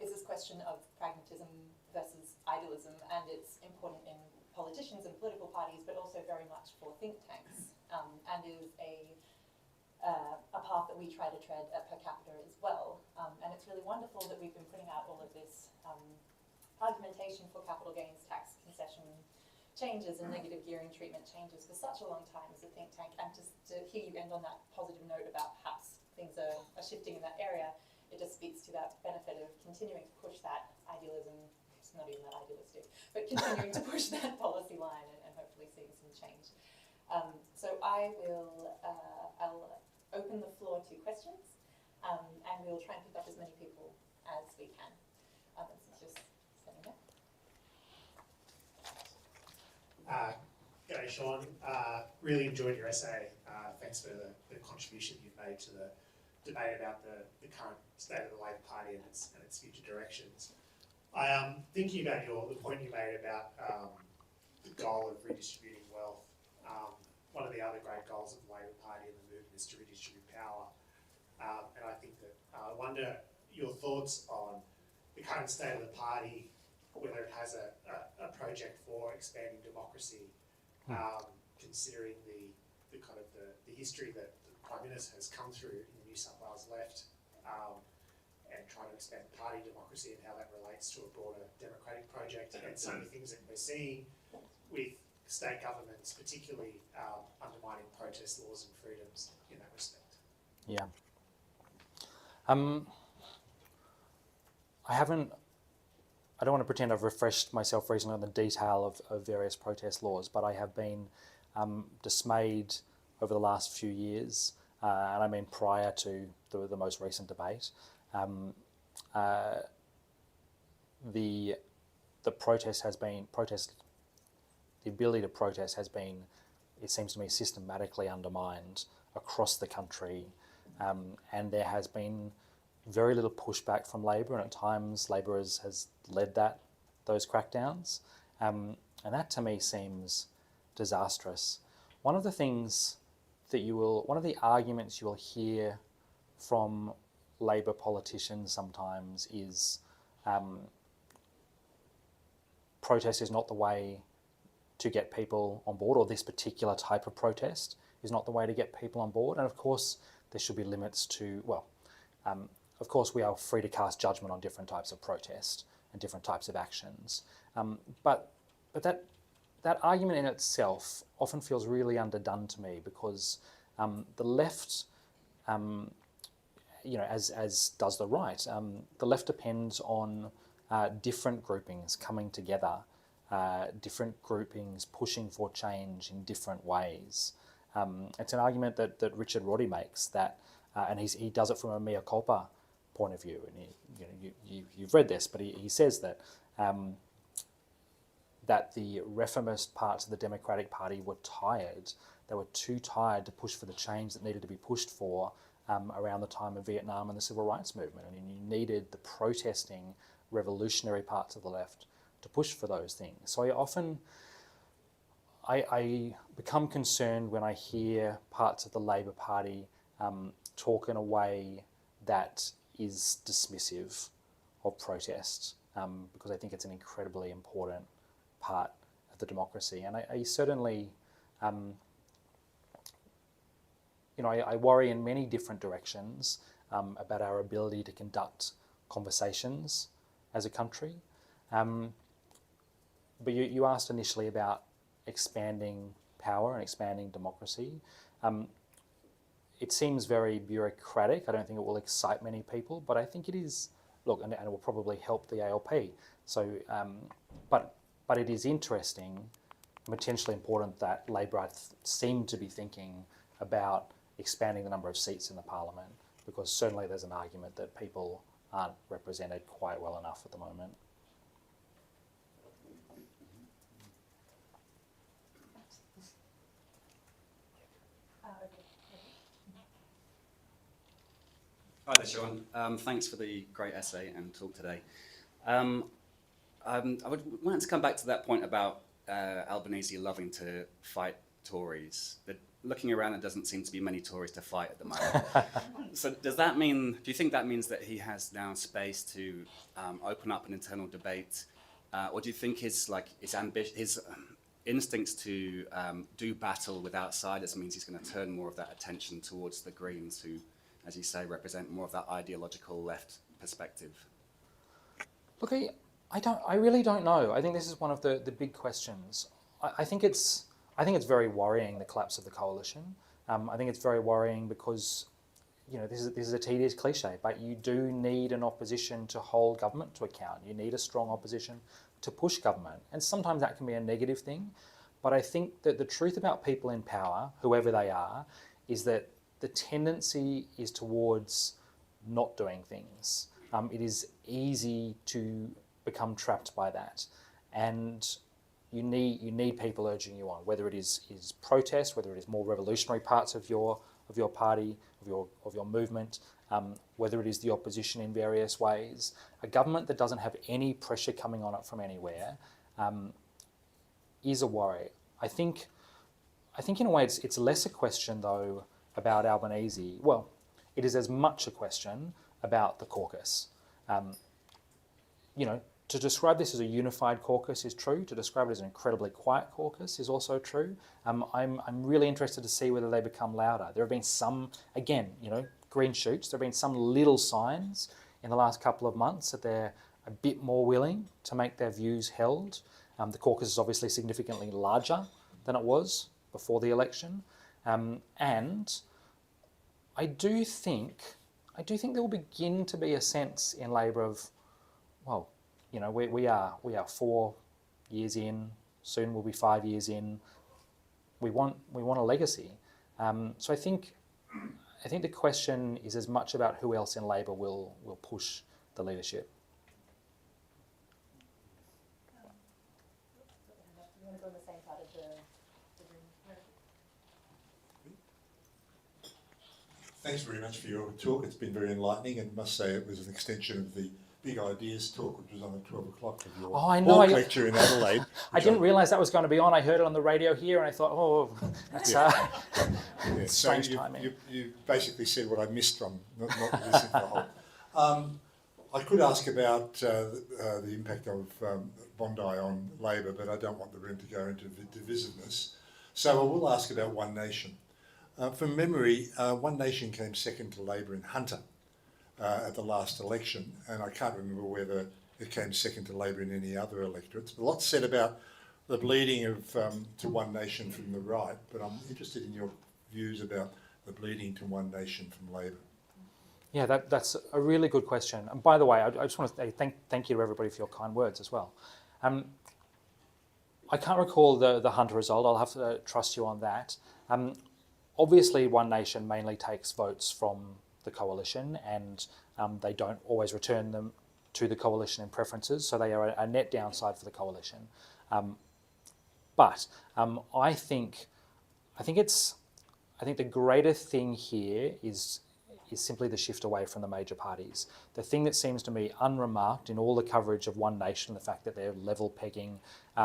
is this question of pragmatism versus idealism, and it's important in politicians and political parties, but also very much for think tanks, and is a path that we try to tread at Per Capita as well. And it's really wonderful that we've been putting out all of this argumentation for capital gains tax concession changes and negative gearing treatment changes for such a long time as a think tank, and just to hear you end on that positive note about perhaps things are shifting in that area, it just speaks to that benefit of continuing to push that idealism. It's not even that idealistic, but continuing to push that policy line and hopefully seeing some change. So I will, I'll open the floor to questions, and we'll try and pick up as many people as we can. This is just standing there. G'day, Sean. Really enjoyed your essay. Thanks for the contribution you've made to the debate about the current state of the Labor Party and its future directions. I am thinking about the point you made about the goal of redistributing wealth. One of the other great goals of the Labor Party and the movement is to redistribute power. And I think that I wonder your thoughts on the current state of the party, whether it has a project for expanding democracy, considering the kind of the history that the Prime Minister has come through in the New South Wales left, and trying to expand party democracy and how that relates to a broader democratic project, and some of the things that we're seeing with state governments, particularly undermining protest laws and freedoms in that respect. Yeah. I don't want to pretend I've refreshed myself recently on the detail of various protest laws, but I have been dismayed over the last few years, and I mean prior to the most recent debate. The ability to protest has been, it seems to me, systematically undermined across the country, and there has been very little pushback from Labor, and at times Labor has led those crackdowns, and that to me seems disastrous. One of the arguments you will hear from Labor politicians sometimes is protest is not the way to get people on board, or this particular type of protest is not the way to get people on board. And of course, there should be limits to, of course we are free to cast judgment on different types of protest and different types of actions. But that argument in itself often feels really underdone to me, because the left, as does the right, the left depends on different groupings coming together, different groupings pushing for change in different ways. It's an argument that Richard Roddy makes, that, and he does it from a mea culpa point of view. And you've read this, but he says that that the reformist parts of the Democratic Party were tired. They were too tired to push for the change that needed to be pushed for around the time of Vietnam and the Civil Rights Movement. And you needed the protesting, revolutionary parts of the left to push for those things. So I become concerned when I hear parts of the Labor Party talk in a way that is dismissive of protest, because I think it's an incredibly important part of the democracy. And I certainly, I worry in many different directions about our ability to conduct conversations as a country. But you asked initially about expanding power and expanding democracy. It seems very bureaucratic. I don't think it will excite many people, but I think it is, and it will probably help the ALP. So, but it is interesting, potentially important, that Labor seem to be thinking about expanding the number of seats in the Parliament, because certainly there's an argument that people aren't represented quite well enough at the moment. Hi there, Sean. Thanks for the great essay and talk today. I want to come back to that point about Albanese loving to fight Tories. But looking around, there doesn't seem to be many Tories to fight at the moment. So do you think that means that he has now space to open up an internal debate? Or do you think his instincts to do battle with outsiders means he's going to turn more of that attention towards the Greens, who, as you say, represent more of that ideological left perspective? Look, I really don't know. I think this is one of the big questions. I think it's very worrying, the collapse of the coalition. I think it's very worrying because, this is a tedious cliche, but you do need an opposition to hold government to account. You need a strong opposition to push government, and sometimes that can be a negative thing. But I think that the truth about people in power, whoever they are, is that the tendency is towards not doing things. It is easy to become trapped by that, and you need people urging you on, whether it is protest, whether it is more revolutionary parts of your party, of your movement, whether it is the opposition in various ways. A government that doesn't have any pressure coming on it from anywhere is a worry. I think in a way it's less a question though about Albanese. Well, it is as much a question about the caucus. To describe this as a unified caucus is true. To describe it as an incredibly quiet caucus is also true. I'm really interested to see whether they become louder. There have been some, again, green shoots. There have been some little signs in the last couple of months that they're a bit more willing to make their views held. The caucus is obviously significantly larger than it was before the election, and I do think there will begin to be a sense in Labor of, well, we are 4 years in. Soon we'll be 5 years in. We want a legacy. So I think the question is as much about who else in Labor will push the leadership. You want to go on the same part of the room? Thanks very much for your talk. It's been very enlightening, and must say it was an extension of the Big Ideas talk, which was on at 12 o'clock of your walk lecture in Adelaide. I didn't realise that was going to be on. I heard it on the radio here, and I thought, that's strange timing. You basically said what I missed from not listening to the whole. I could ask about the impact of Bondi on Labor, but I don't want the room to go into divisiveness. So I will ask about One Nation. From memory, One Nation came second to Labor in Hunter at the last election, and I can't remember whether it came second to Labor in any other electorates. But lots said about the bleeding of to One Nation from the right, but I'm interested in your views about the bleeding to One Nation from Labor. Yeah, that's a really good question. And by the way, I just want to say thank you to everybody for your kind words as well. I can't recall the Hunter result. I'll have to trust you on that. Obviously, One Nation mainly takes votes from the coalition, and they don't always return them to the coalition in preferences, so they are a net downside for the coalition. But I think the greater thing here is simply the shift away from the major parties. The thing that seems to me unremarked in all the coverage of One Nation, the fact that they're level pegging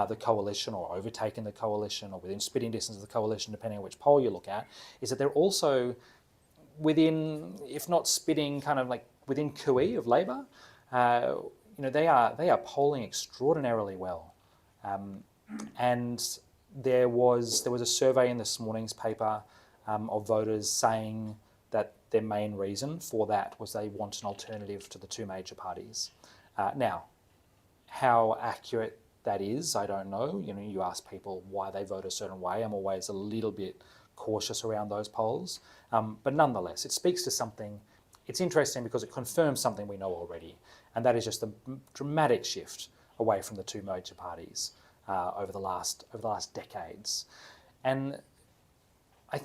the coalition or overtaking the coalition or within spitting distance of the coalition, depending on which poll you look at, is that they're also within, if not spitting, kind of like within cooee of Labor. They are polling extraordinarily well. And there was a survey in this morning's paper of voters saying that their main reason for that was they want an alternative to the two major parties. Now, how accurate that is, I don't know. You ask people why they vote a certain way. I'm always a little bit cautious around those polls. But nonetheless, it speaks to something. It's interesting because it confirms something we know already, and that is just the dramatic shift away from the two major parties over the last decades. And I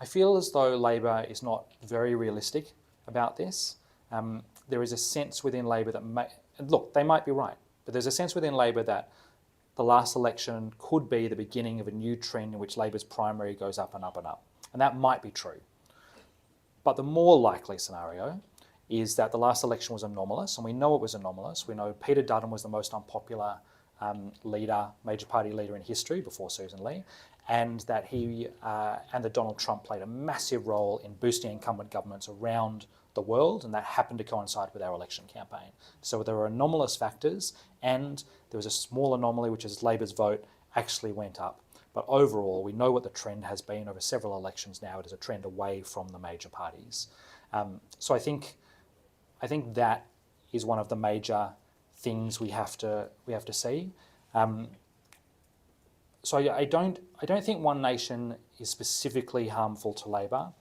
feel as though Labor is not very realistic about this. There is a sense within Labor that look, they might be right, but there's a sense within Labor that the last election could be the beginning of a new trend in which Labor's primary goes up and up and up. And that might be true. But the more likely scenario is that the last election was anomalous, and we know it was anomalous. We know Peter Dutton was the most unpopular leader, major party leader in history before Susan Lee, and that he and that Donald Trump played a massive role in boosting incumbent governments around the world, and that happened to coincide with our election campaign. So there were anomalous factors, and there was a small anomaly, which is Labor's vote actually went up. But overall, we know what the trend has been over several elections now. It is a trend away from the major parties. So I think that is one of the major things we have to see. So I don't think One Nation is specifically harmful to Labor,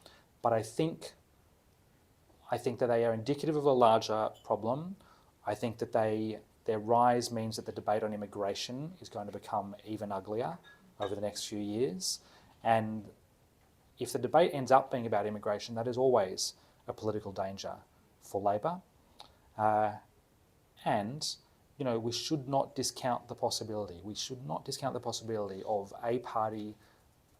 but I think that they are indicative of a larger problem. I think that their rise means that the debate on immigration is going to become even uglier over the next few years. And if the debate ends up being about immigration, that is always a political danger for Labor. And, you know, we should not discount the possibility. We should not discount the possibility of a party,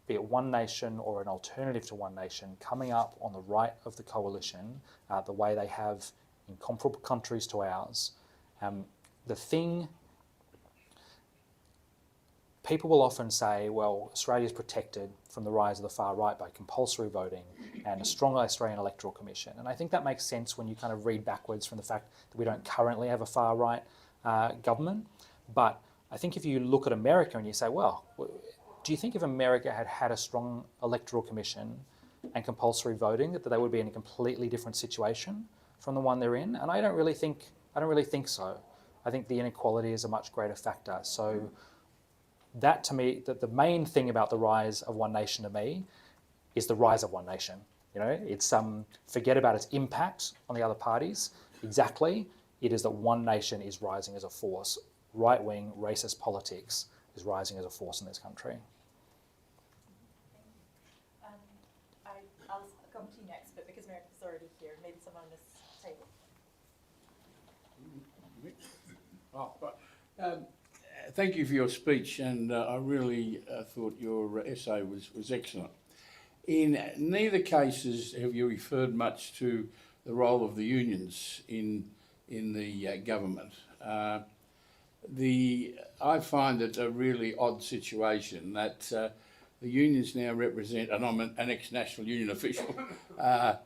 be it One Nation or an alternative to One Nation, coming up on the right of the coalition, the way they have in comparable countries to ours. The thing, people will often say, well, Australia is protected from the rise of the far right by compulsory voting and a strong Australian Electoral Commission. And I think that makes sense when you kind of read backwards from the fact that we don't currently have a far right government. But I think if you look at America and you say, well, do you think if America had had a strong Electoral Commission and compulsory voting, that they would be in a completely different situation from the one they're in? And I don't really think so. I think the inequality is a much greater factor. So that, to me, that the main thing about the rise of One Nation to me is the rise of One Nation. You know, it's forget about its impact on the other parties. Exactly, it is that One Nation is rising as a force. Right-wing racist politics is rising as a force in this country. I'll come to you next, but because Meredith's already here, maybe someone on this table. Thank you for your speech, and I really thought your essay was excellent. In neither cases have you referred much to the role of the unions in the government. I find it a really odd situation that the unions now represent, and I'm an ex-national union official, that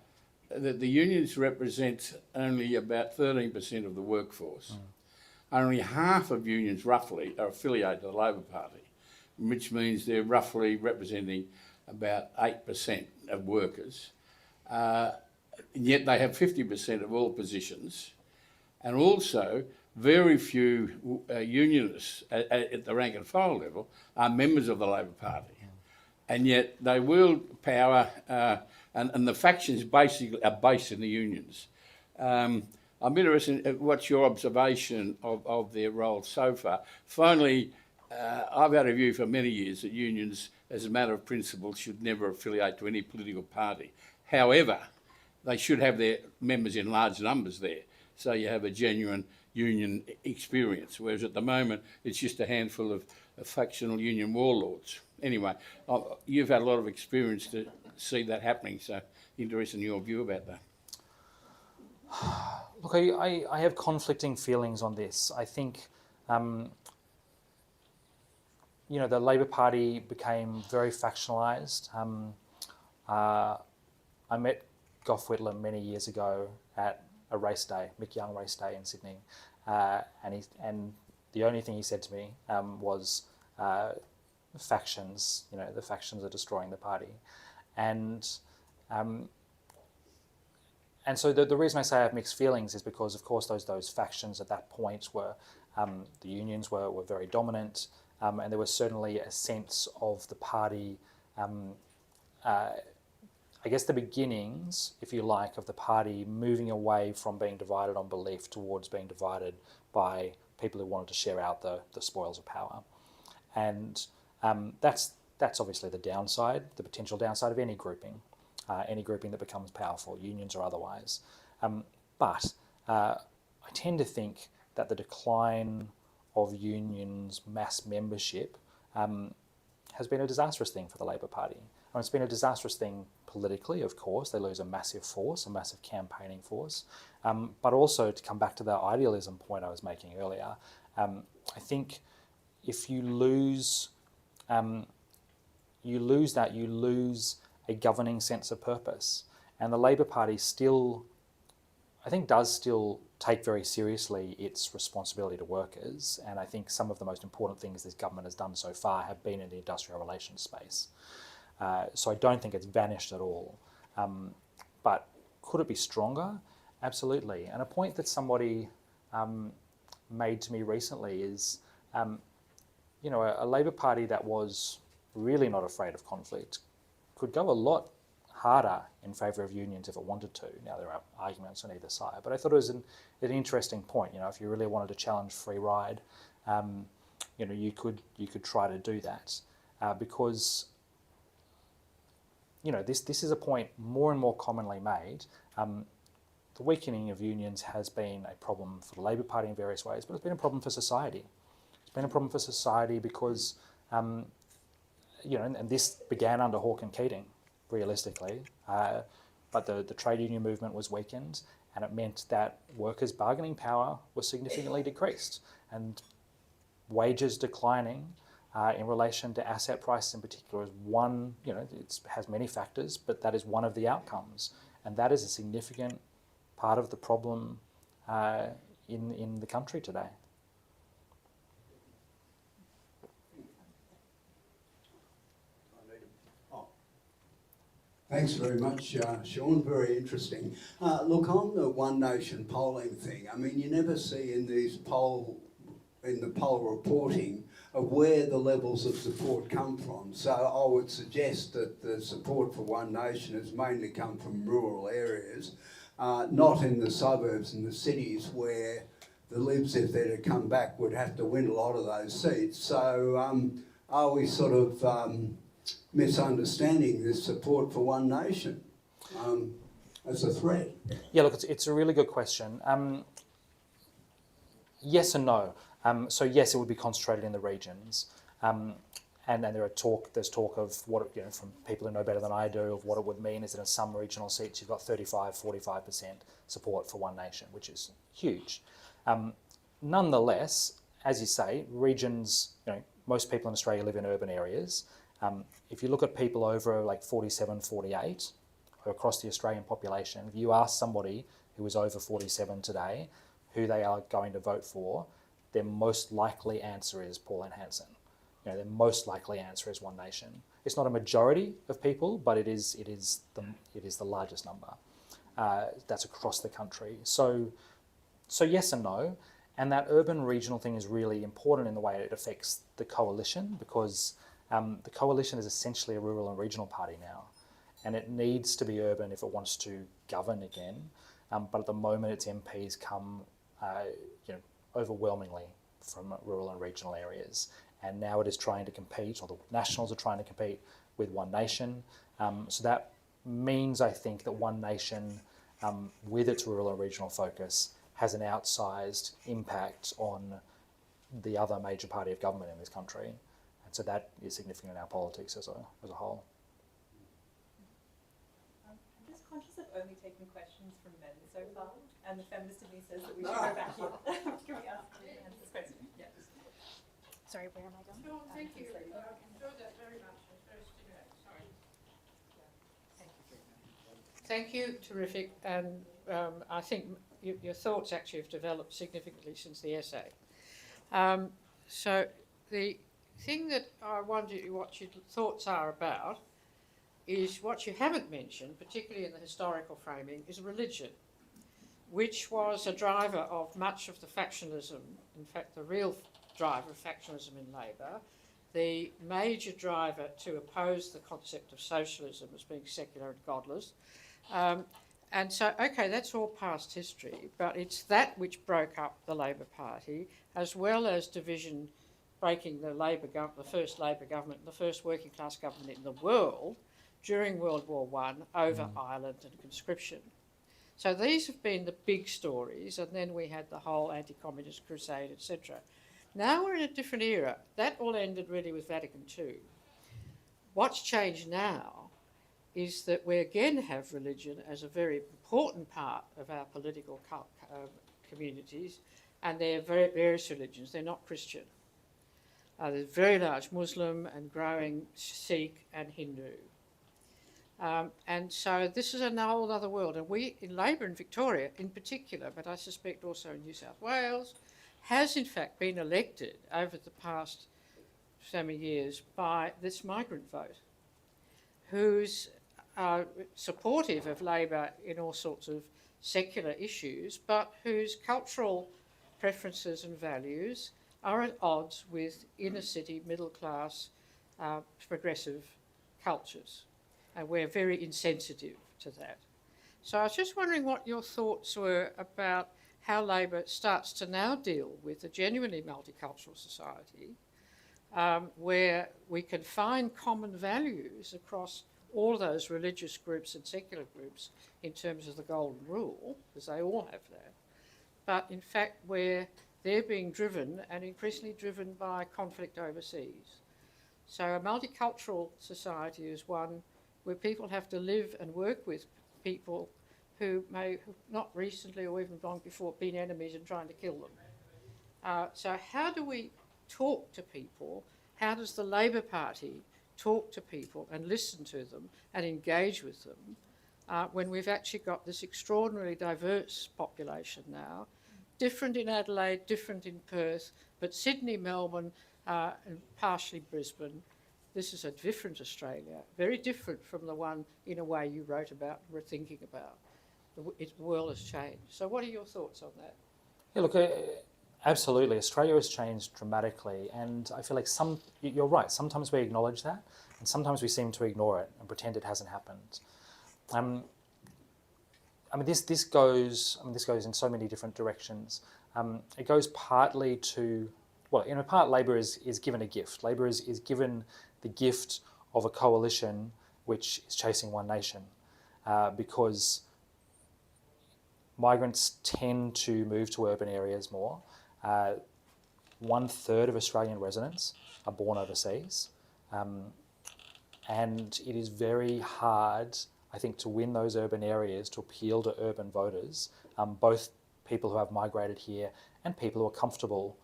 the unions represent only about 13% of the workforce. Only half of unions, roughly, are affiliated to the Labor Party, which means they're roughly representing about 8% of workers. And yet they have 50% of all positions. And also, very few unionists at the rank and file level are members of the Labor Party. And yet they wield power, and the factions basically are based in the unions. I'm interested in what's your observation of their role so far. Finally, I've had a view for many years that unions, as a matter of principle, should never affiliate to any political party. However, they should have their members in large numbers there, so you have a genuine union experience, whereas at the moment it's just a handful of factional union warlords. Anyway, you've had a lot of experience to see that happening, so interested in your view about that. Look, I have conflicting feelings on this. I think, you know, the Labor Party became very factionalised. I met Gough Whitlam many years ago at a race day, Mick Young race day in Sydney, and the only thing he said to me was factions. You know, the factions are destroying the party, and so the reason I say I have mixed feelings is because, of course, those factions at that point were the unions were very dominant, and there was certainly a sense of the party. I guess the beginnings, if you like, of the party moving away from being divided on belief towards being divided by people who wanted to share out the spoils of power. And that's obviously the downside, the potential downside of any grouping that becomes powerful, unions or otherwise. But I tend to think that the decline of unions' mass membership has been a disastrous thing for the Labor Party. And it's been a disastrous thing politically, of course. They lose a massive force, a massive campaigning force. But also, to come back to that idealism point I was making earlier, I think if you lose that, you lose a governing sense of purpose. And the Labor Party still, I think, does still take very seriously its responsibility to workers. And I think some of the most important things this government has done so far have been in the industrial relations space. So I don't think it's vanished at all. But could it be stronger? Absolutely. And a point that somebody made to me recently is, you know, a Labor Party that was really not afraid of conflict could go a lot harder in favour of unions if it wanted to. Now, there are arguments on either side, but I thought it was an interesting point. You know, if you really wanted to challenge free ride, you know, you could try to do that because, you know, this is a point more and more commonly made. The weakening of unions has been a problem for the Labor Party in various ways, but it's been a problem for society. It's been a problem for society because, you know, and this began under Hawke and Keating, realistically, but the trade union movement was weakened, and it meant that workers' bargaining power was significantly decreased, and wages declining in relation to asset prices in particular is one, you know, it has many factors, but that is one of the outcomes, and that is a significant part of the problem in the country today. Thanks very much, Sean. Very interesting. Look, on the One Nation polling thing, I mean, you never see in these poll reporting of where the levels of support come from. So I would suggest that the support for One Nation has mainly come from rural areas, not in the suburbs and the cities where the Libs, if they're to come back, would have to win a lot of those seats. So are we sort of misunderstanding this support for One Nation as a threat? Yeah, look, it's a really good question. Yes and no. So yes, it would be concentrated in the regions, and there's talk of what, you know, from people who know better than I do, of what it would mean is that in some regional seats you've got 45% support for One Nation, which is huge. Nonetheless, as you say, regions, you know, most people in Australia live in urban areas. If you look at people over like 47, 48, or across the Australian population, if you ask somebody who is over 47 today who they are going to vote for, their most likely answer is Pauline Hanson. You know, their most likely answer is One Nation. It's not a majority of people, but it is the largest number. That's across the country. So yes and no. And that urban regional thing is really important in the way it affects the coalition, because the coalition is essentially a rural and regional party now, and it needs to be urban if it wants to govern again. But at the moment, its MPs come, you know, overwhelmingly from rural and regional areas, and now it is trying to compete, or the Nationals are trying to compete with One Nation. So that means, I think, that One Nation, with its rural and regional focus, has an outsized impact on the other major party of government in this country. And so that is significant in our politics as a whole. I'm just conscious of only taking questions from men so far, and the feminist in me says that we should go back here. Can we ask this question? Yeah. Sorry, where am I going? Sure, thank you. I enjoyed that very much. It's very stimulating. Sorry. Thank you, terrific. And I think your thoughts actually have developed significantly since the essay. So the thing that I wonder what your thoughts are about is what you haven't mentioned, particularly in the historical framing, is religion, which was a driver of much of the factionalism, in fact the real driver of factionalism in Labor, the major driver to oppose the concept of socialism as being secular and godless. And so, okay, that's all past history, but it's that which broke up the Labor Party, as well as division, breaking the first Labor government, the first working class government in the world during World War I over Ireland and conscription. So these have been the big stories, and then we had the whole anti-communist crusade, etc. Now we're in a different era. That all ended really with Vatican II. What's changed now is that we again have religion as a very important part of our political communities, and they're various religions. They're not Christian. There's very large Muslim and growing Sikh and Hindu. And so this is a whole other world. And we, in Labor in Victoria in particular, but I suspect also in New South Wales, has in fact been elected over the past so many years by this migrant vote, who's supportive of Labor in all sorts of secular issues, but whose cultural preferences and values are at odds with inner city, middle class, progressive cultures. And we're very insensitive to that. So I was just wondering what your thoughts were about how Labor starts to now deal with a genuinely multicultural society, where we can find common values across all those religious groups and secular groups in terms of the golden rule, because they all have that, but in fact where they're being driven and increasingly driven by conflict overseas. So a multicultural society is one where people have to live and work with people who may have not recently or even long before been enemies and trying to kill them. So how do we talk to people? How does the Labor Party talk to people and listen to them and engage with them when we've actually got this extraordinarily diverse population now, different in Adelaide, different in Perth, but Sydney, Melbourne, and partially Brisbane. This is a different Australia, very different from the one, in a way, you wrote about and were thinking about. The world has changed. So what are your thoughts on that? Yeah, look, absolutely. Australia has changed dramatically, and I feel like you're right, sometimes we acknowledge that, and sometimes we seem to ignore it and pretend it hasn't happened. This goes in so many different directions. It goes partly to, well, in a part, Labor is given a gift. Labor is given the gift of a coalition which is chasing one nation, because migrants tend to move to urban areas more. 1/3 of Australian residents are born overseas, and it is very hard, I think, to win those urban areas, to appeal to urban voters, both people who have migrated here and people who are comfortable,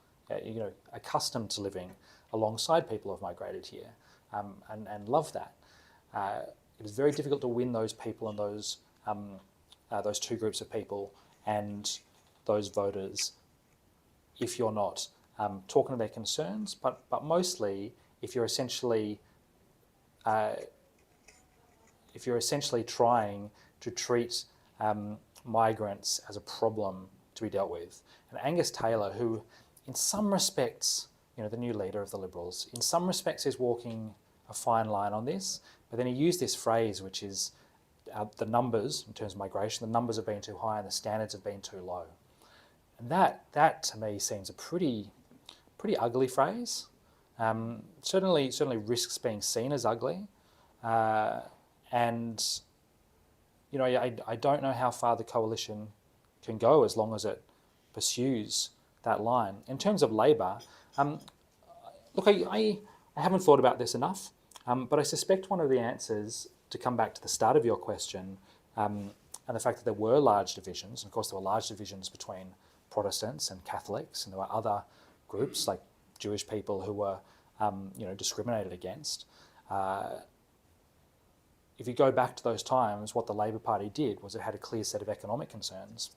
accustomed to living alongside people who have migrated here, and love that. It is very difficult to win those people and those two groups of people and those voters if you're not talking to their concerns, but mostly if you're essentially trying to treat migrants as a problem to be dealt with. And Angus Taylor, who in some respects, the new leader of the Liberals, in some respects is walking a fine line on this, but then he used this phrase, which is the numbers, in terms of migration, the numbers have been too high and the standards have been too low. And that to me seems a pretty ugly phrase. Certainly risks being seen as ugly. And I don't know how far the coalition can go as long as it pursues that line. In terms of Labor, look, I haven't thought about this enough, but I suspect one of the answers, to come back to the start of your question, and the fact that there were large divisions, and of course there were large divisions between Protestants and Catholics, and there were other groups like Jewish people who were discriminated against. If you go back to those times, what the Labor Party did was it had a clear set of economic concerns.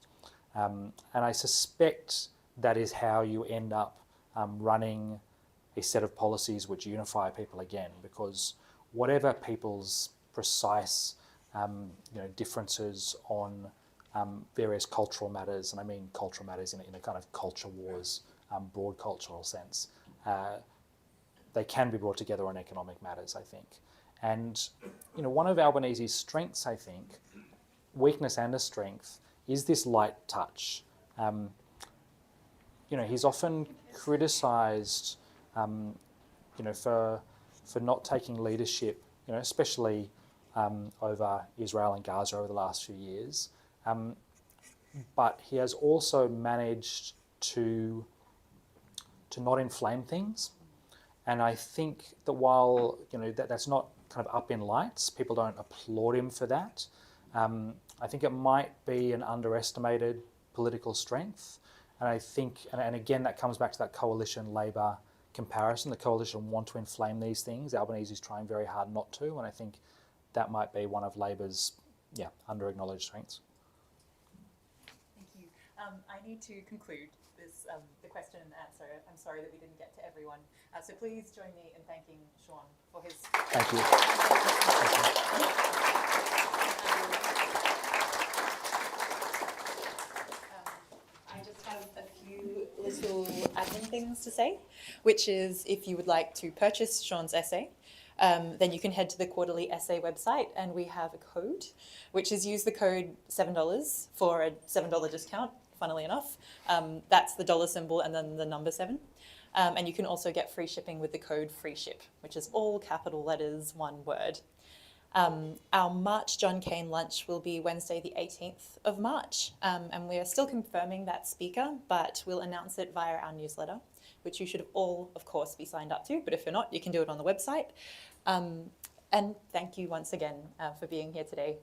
And I suspect that is how you end up running a set of policies which unify people again, because whatever people's precise differences on various cultural matters, and I mean cultural matters in a kind of culture wars, broad cultural sense, they can be brought together on economic matters, I think. And one of Albanese's strengths, I think, weakness and a strength, is this light touch. He's often criticised, for not taking leadership, especially over Israel and Gaza over the last few years. But he has also managed to not inflame things. And I think that while that's not kind of up in lights. People don't applaud him for that. I think it might be an underestimated political strength. And I think, and again, that comes back to that coalition Labor comparison. The coalition want to inflame these things. Albanese is trying very hard not to, and I think that might be one of Labor's, under-acknowledged strengths. Thank you. I need to conclude this, the question and answer. I'm sorry that we didn't get to everyone. So please join me in thanking Sean for his... Thank you. I just have a few little admin things to say, which is if you would like to purchase Sean's essay, then you can head to the Quarterly Essay website, and we have a code, which is use the code $7 for a $7 discount, funnily enough. That's the dollar symbol and then the number 7. And you can also get free shipping with the code FREESHIP, which is all capital letters, one word. Our March John Cain lunch will be Wednesday the 18th of March, and we are still confirming that speaker, but we'll announce it via our newsletter, which you should all, of course, be signed up to, but if you're not, you can do it on the website. And thank you once again for being here today.